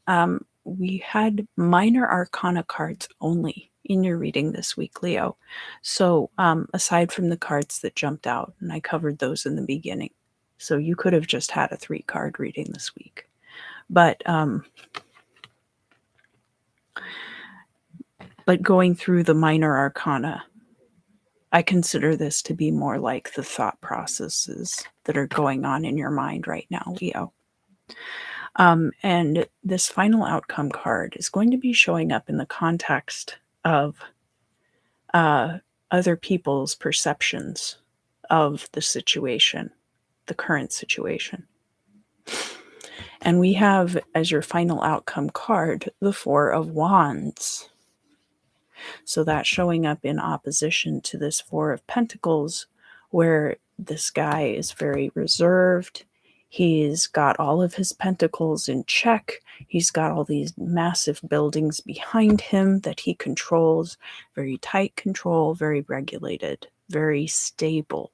we had minor arcana cards only in your reading this week, Leo. So aside from the cards that jumped out, and I covered those in the beginning. So you could have just had a 3-card reading this week. But going through the minor arcana, I consider this to be more like the thought processes that are going on in your mind right now, Leo. And this final outcome card is going to be showing up in the context of other people's perceptions of the situation, the current situation. And we have, as your final outcome card, the Four of Wands. So that's showing up in opposition to this Four of Pentacles, where this guy is very reserved. He's got all of his pentacles in check. He's got all these massive buildings behind him that he controls. Very tight control, very regulated, very stable.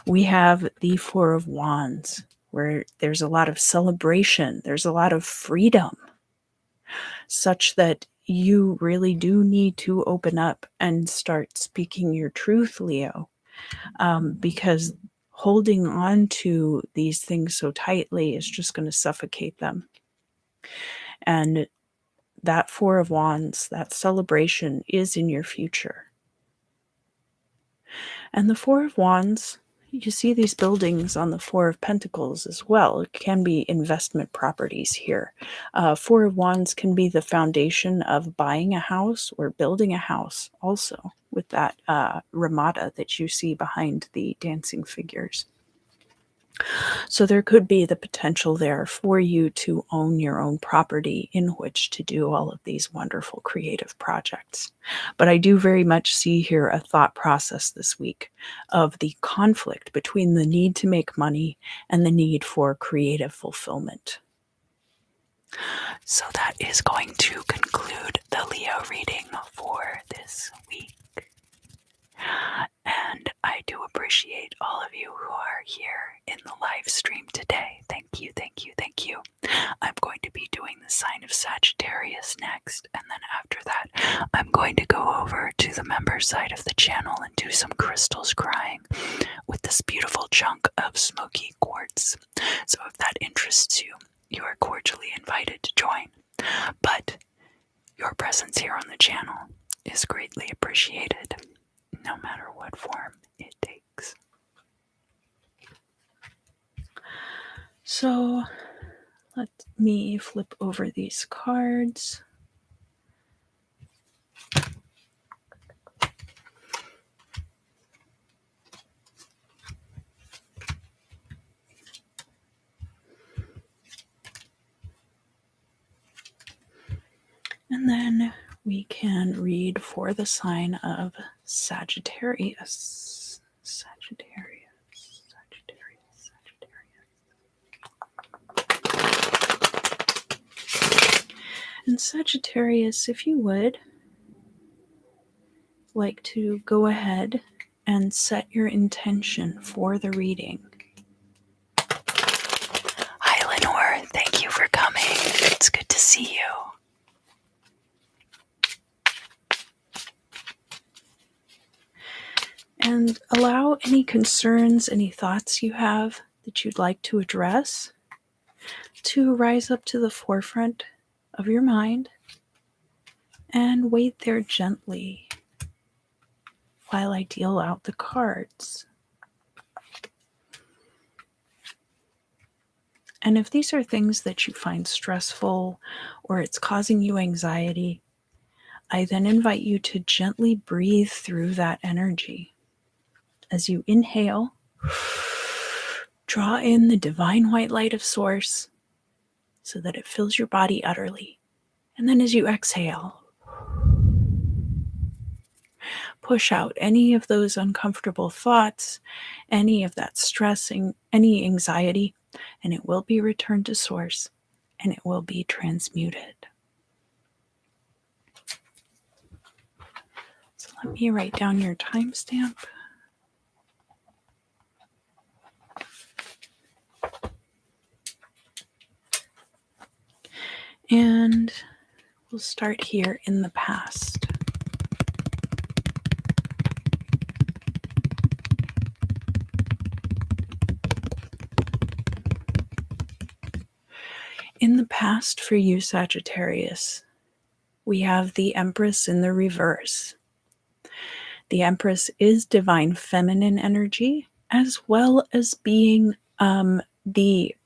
We have the Four of Wands, where there's a lot of celebration. There's a lot of freedom, such that you really do need to open up and start speaking your truth, Leo, because holding on to these things so tightly is just going to suffocate them. And that Four of Wands, that celebration, is in your future. And the Four of Wands, you see these buildings on the Four of Pentacles as well. It can be investment properties here. Four of Wands can be the foundation of buying a house or building a house also, with that ramada that you see behind the dancing figures. So there could be the potential there for you to own your own property in which to do all of these wonderful creative projects. But I do very much see here a thought process this week of the conflict between the need to make money and the need for creative fulfillment. So that is going to conclude the Leo reading for this week. And I do appreciate all of you who are here in the live stream today. Thank you, thank you, thank you. I'm going to be doing the sign of Sagittarius next, and then after that, I'm going to go over to the member side of the channel and do some crystals crying with this beautiful chunk of smoky quartz. So if that interests you, you are cordially invited to join. But your presence here on the channel is greatly appreciated, no matter what form it takes. So let me flip over these cards. And then we can read for the sign of Sagittarius. Sagittarius. And Sagittarius, if you would like to go ahead and set your intention for the reading. Hi, Lenore. Thank you for coming. It's good to see you. And allow any concerns, any thoughts you have that you'd like to address to rise up to the forefront of your mind and wait there gently while I deal out the cards. And if these are things that you find stressful or it's causing you anxiety, I then invite you to gently breathe through that energy. As you inhale, draw in the divine white light of Source so that it fills your body utterly. And then as you exhale, push out any of those uncomfortable thoughts, any of that stressing, any anxiety, and it will be returned to Source and it will be transmuted. So let me write down your timestamp. And we'll start here in the past. In the past for you, Sagittarius, we have the Empress in the reverse. The Empress is divine feminine energy, as well as being the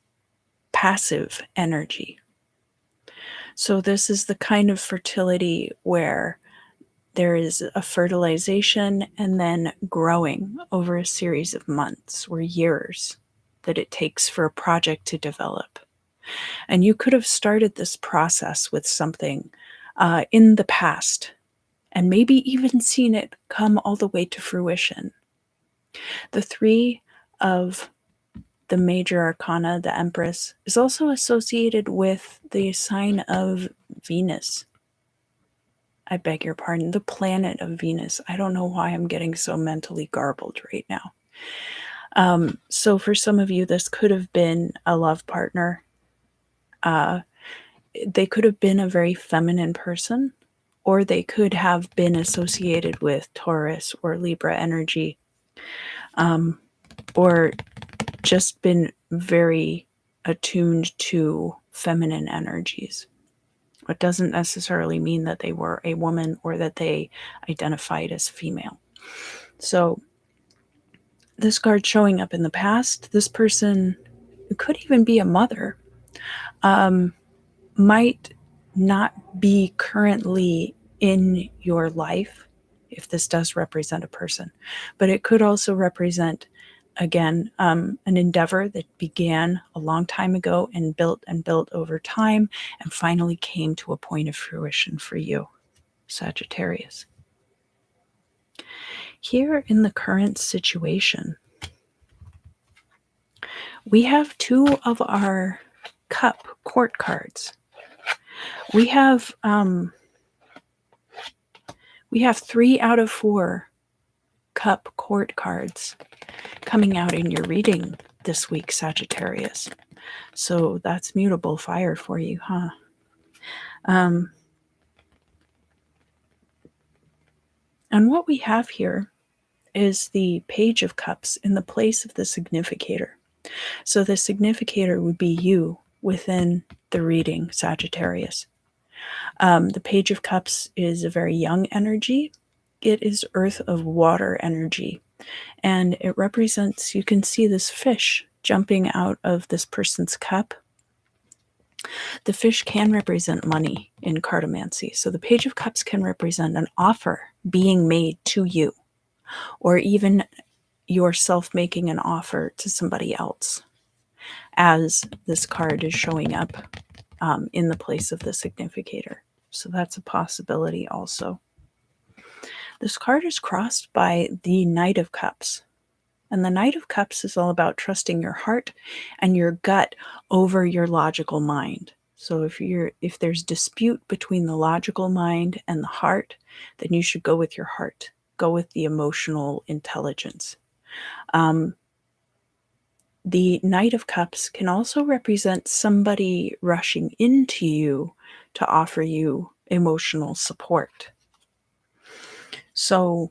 passive energy. So this is the kind of fertility where there is a fertilization and then growing over a series of months or years that it takes for a project to develop. And you could have started this process with something in the past and maybe even seen it come all the way to fruition. The three of the major arcana, the Empress, is also associated with the sign of Venus. I beg your pardon, the planet of Venus. I don't know why I'm getting so mentally garbled right now. So for some of you, this could have been a love partner. They could have been a very feminine person, or they could have been associated with Taurus or Libra energy, or just been very attuned to feminine energies. It doesn't necessarily mean that they were a woman or that they identified as female. So this card showing up in the past, this person could even be a mother, might not be currently in your life, if this does represent a person, but it could also represent, again, an endeavor that began a long time ago and built over time and finally came to a point of fruition for you, Sagittarius. Here in the current situation, we have two of our cup court cards. We have 3 out of 4 cup court cards coming out in your reading this week, Sagittarius. So that's mutable fire for you, huh? And what we have here is the Page of Cups in the place of the significator. So the significator would be you within the reading, Sagittarius. The Page of Cups is a very young energy. It is earth of water energy. And it represents, you can see this fish jumping out of this person's cup. The fish can represent money in cartomancy. So the Page of Cups can represent an offer being made to you, or even yourself making an offer to somebody else, as this card is showing up in the place of the significator. So that's a possibility also. This card is crossed by the Knight of Cups. And the Knight of Cups is all about trusting your heart and your gut over your logical mind. So if there's dispute between the logical mind and the heart, then you should go with your heart. Go with the emotional intelligence. The Knight of Cups can also represent somebody rushing into you to offer you emotional support. So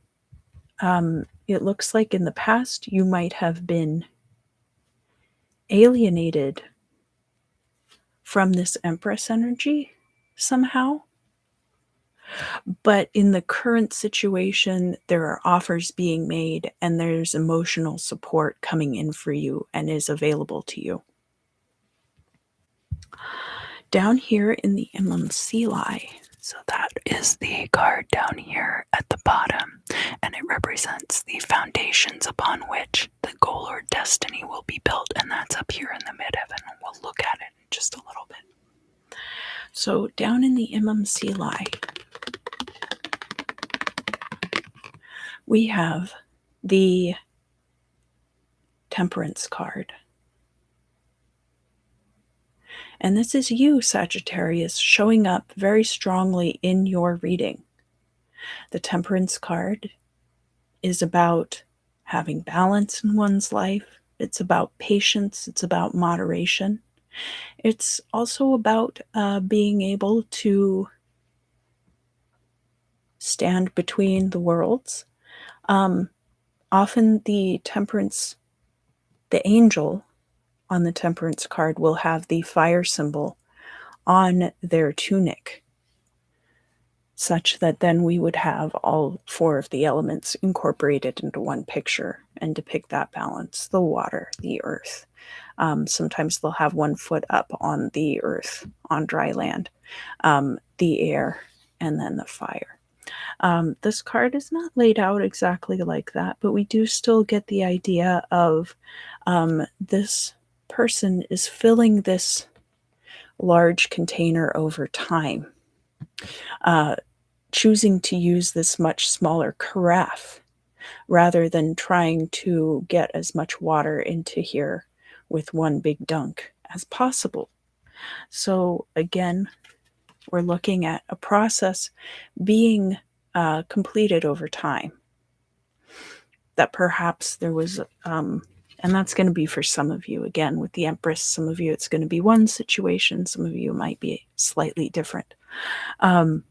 It looks like in the past you might have been alienated from this Empress energy somehow. But in the current situation, there are offers being made and there's emotional support coming in for you and is available to you. Down here in the Imam so that is the card down here at the bottom, and it represents the foundations upon which the goal or destiny will be built, and that's up here in the midheaven. We'll look at it in just a little bit. So down in the Imam we have the Temperance card. And this is you, Sagittarius, showing up very strongly in your reading. The Temperance card is about having balance in one's life. It's about patience. It's about moderation. It's also about being able to stand between the worlds. Often the Temperance, the angel on the Temperance card will have the fire symbol on their tunic, such that then we would have all four of the elements incorporated into one picture and depict that balance: the water, the earth. Sometimes they'll have one foot up on the earth, on dry land, the air, and then the fire. This card is not laid out exactly like that, but we do still get the idea of this person is filling this large container over time, choosing to use this much smaller carafe rather than trying to get as much water into here with one big dunk as possible. So again, we're looking at a process being completed over time. That perhaps there was, and that's going to be for some of you. Again, with the Empress, some of you it's going to be one situation, some of you might be slightly different. That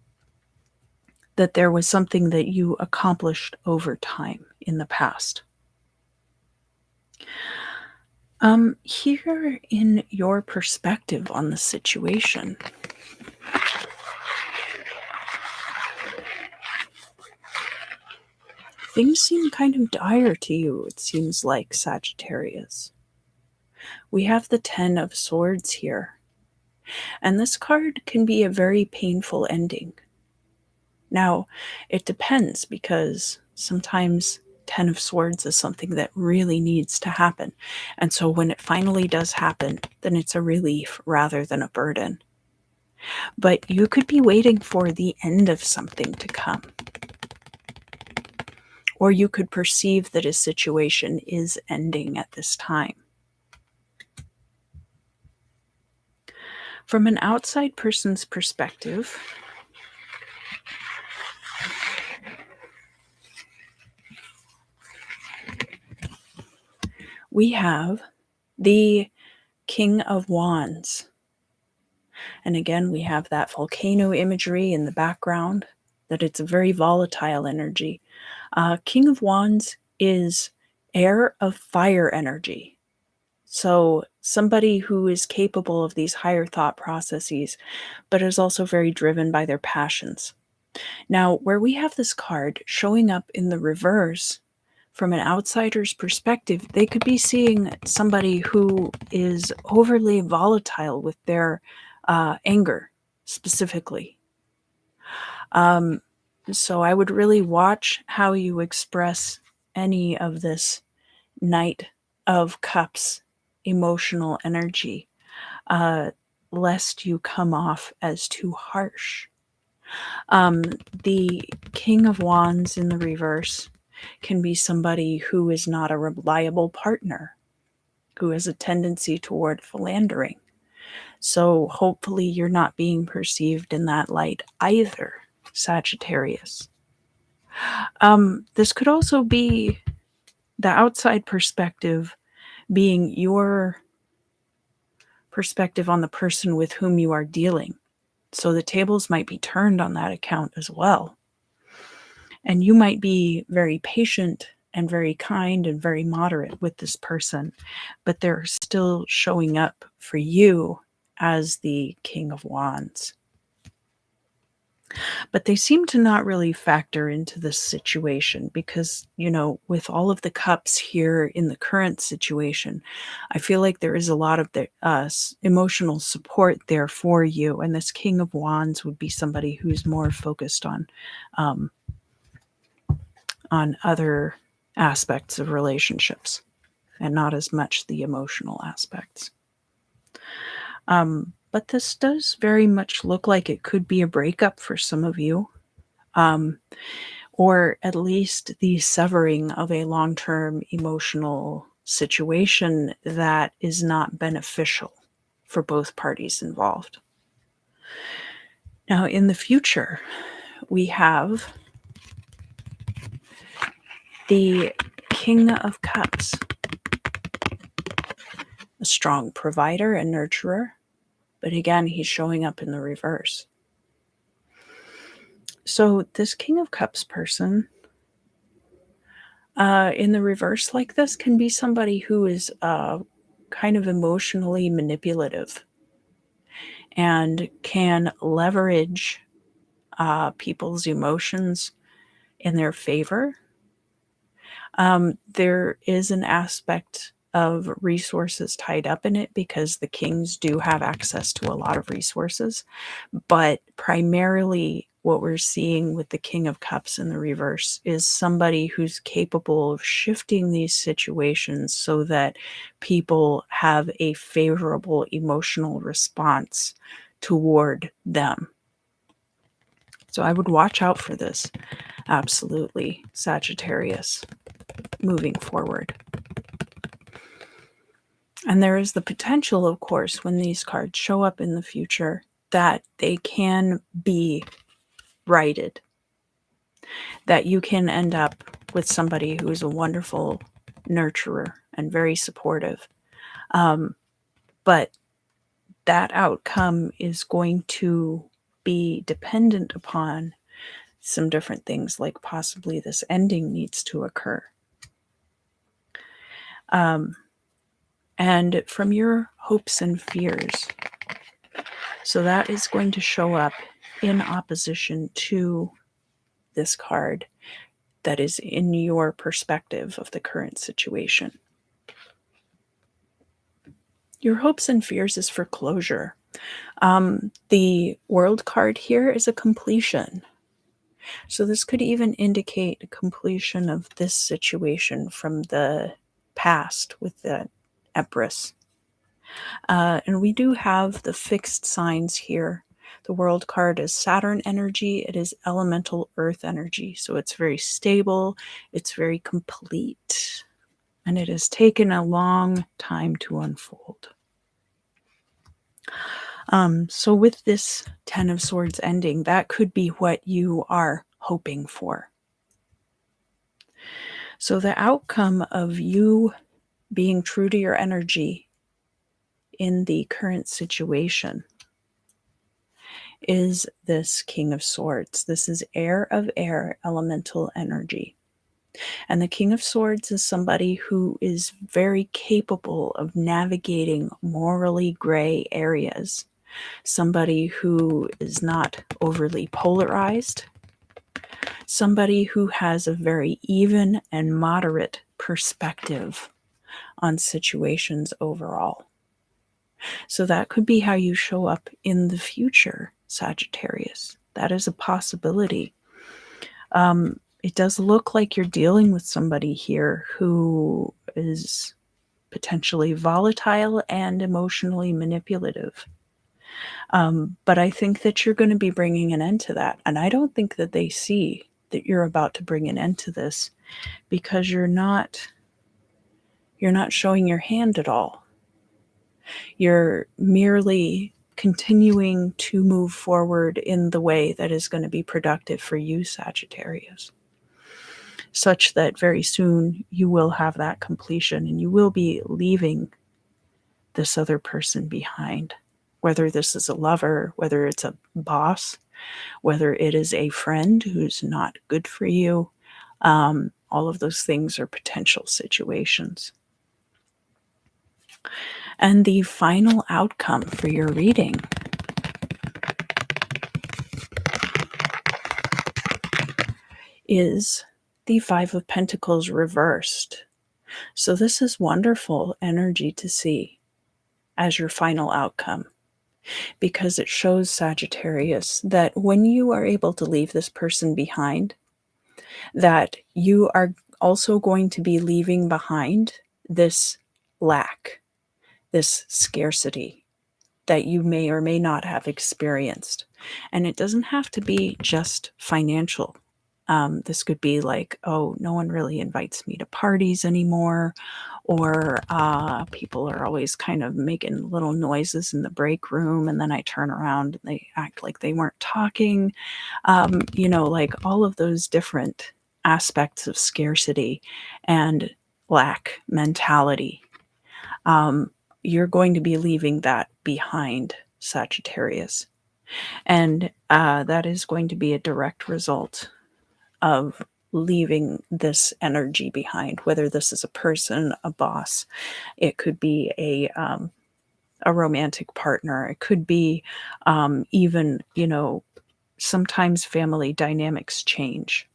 there was something that you accomplished over time in the past. Here in your perspective on the situation, things seem kind of dire to you, it seems like, Sagittarius. We have the 10 of Swords here, and this card can be a very painful ending. Now, it depends, because sometimes 10 of Swords is something that really needs to happen, and so when it finally does happen, then it's a relief rather than a burden. But you could be waiting for the end of something to come. Or you could perceive that a situation is ending at this time. From an outside person's perspective, we have the King of Wands. And again, we have that volcano imagery in the background, that it's a very volatile energy. King of Wands is air of fire energy. So somebody who is capable of these higher thought processes, but is also very driven by their passions. Now, where we have this card showing up in the reverse, from an outsider's perspective, they could be seeing somebody who is overly volatile with their anger, specifically. So I would really watch how you express any of this Knight of Cups emotional energy, lest you come off as too harsh. The King of Wands in the reverse can be somebody who is not a reliable partner, who has a tendency toward philandering. So hopefully you're not being perceived in that light either, Sagittarius. This could also be the outside perspective being your perspective on the person with whom you are dealing. So the tables might be turned on that account as well. And you might be very patient and very kind and very moderate with this person, but they're still showing up for you as the King of Wands. But they seem to not really factor into this situation because, with all of the cups here in the current situation, I feel like there is a lot of the emotional support there for you. And this King of Wands would be somebody who's more focused um, on other aspects of relationships and not as much the emotional aspects. But this does very much look like it could be a breakup for some of you, or at least the severing of a long term emotional situation that is not beneficial for both parties involved. Now, in the future, we have the King of Cups, a strong provider and nurturer, but again, he's showing up in the reverse. So this King of Cups person, in the reverse like this, can be somebody who is kind of emotionally manipulative and can leverage people's emotions in their favor. There is an aspect of resources tied up in it because the kings do have access to a lot of resources. But primarily, what we're seeing with the King of Cups in the reverse is somebody who's capable of shifting these situations so that people have a favorable emotional response toward them. So I would watch out for this. Absolutely, Sagittarius, moving forward. And there is the potential, of course, when these cards show up in the future, that they can be righted. That you can end up with somebody who is a wonderful nurturer and very supportive. But that outcome is going to be dependent upon some different things, like possibly this ending needs to occur. And from your hopes and fears. So that is going to show up in opposition to this card that is in your perspective of the current situation. Your hopes and fears is for closure. The World card here is a completion. So this could even indicate a completion of this situation from the past with the Empress. And we do have the fixed signs here. The World card is Saturn energy. It is elemental earth energy. So it's very stable. It's very complete. And it has taken a long time to unfold. So with this 10 of Swords ending, that could be what you are hoping for. So the outcome of you being true to your energy in the current situation is this King of Swords. This is air of air, elemental energy. And the King of Swords is somebody who is very capable of navigating morally gray areas. Somebody who is not overly polarized. Somebody who has a very even and moderate perspective on situations overall. So that could be how you show up in the future, Sagittarius. That is a possibility. It does look like you're dealing with somebody here who is potentially volatile and emotionally manipulative. But I think that you're going to be bringing an end to that. And I don't think that they see that you're about to bring an end to this because you're not showing your hand at all. You're merely continuing to move forward in the way that is going to be productive for you, Sagittarius, such that very soon you will have that completion and you will be leaving this other person behind, whether this is a lover, whether it's a boss, whether it is a friend who's not good for you. All of those things are potential situations. And the final outcome for your reading is the Five of Pentacles reversed. So this is wonderful energy to see as your final outcome, because it shows, Sagittarius, that when you are able to leave this person behind, that you are also going to be leaving behind this lack, this scarcity that you may or may not have experienced. And it doesn't have to be just financial. This could be like, oh, no one really invites me to parties anymore, or people are always kind of making little noises in the break room, and then I turn around and they act like they weren't talking. Like all of those different aspects of scarcity and lack mentality. You're going to be leaving that behind, Sagittarius. And that is going to be a direct result of leaving this energy behind, whether this is a person, a boss, it could be a romantic partner, it could be even, sometimes family dynamics change.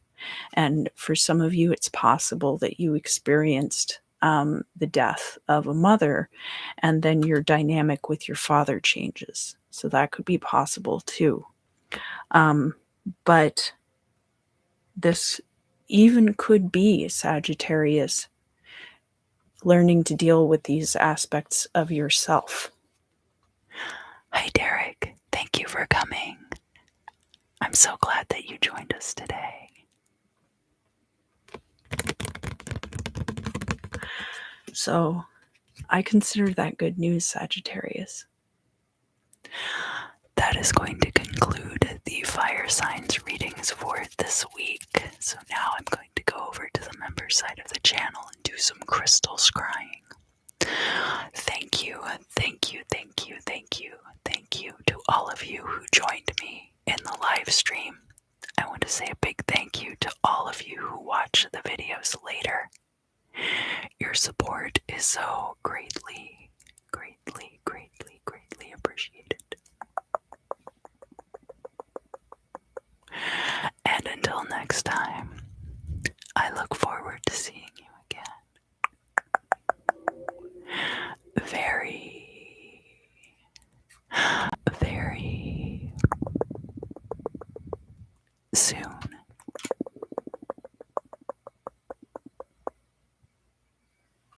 And for some of you, it's possible that you experienced the death of a mother, and then your dynamic with your father changes. So that could be possible too. But this even could be, Sagittarius, learning to deal with these aspects of yourself. Hi, Derek. Thank you for coming. I'm so glad that you joined us today. So, I consider that good news, Sagittarius. That is going to conclude the fire signs readings for this week. So now I'm going to go over to the member side of the channel and do some crystal scrying. Thank you, thank you, thank you, thank you, thank you to all of you who joined me in the live stream. I want to say a big thank you to all of you who watch the videos later. Your support is so greatly, greatly, greatly, greatly appreciated. And until next time, I look forward to seeing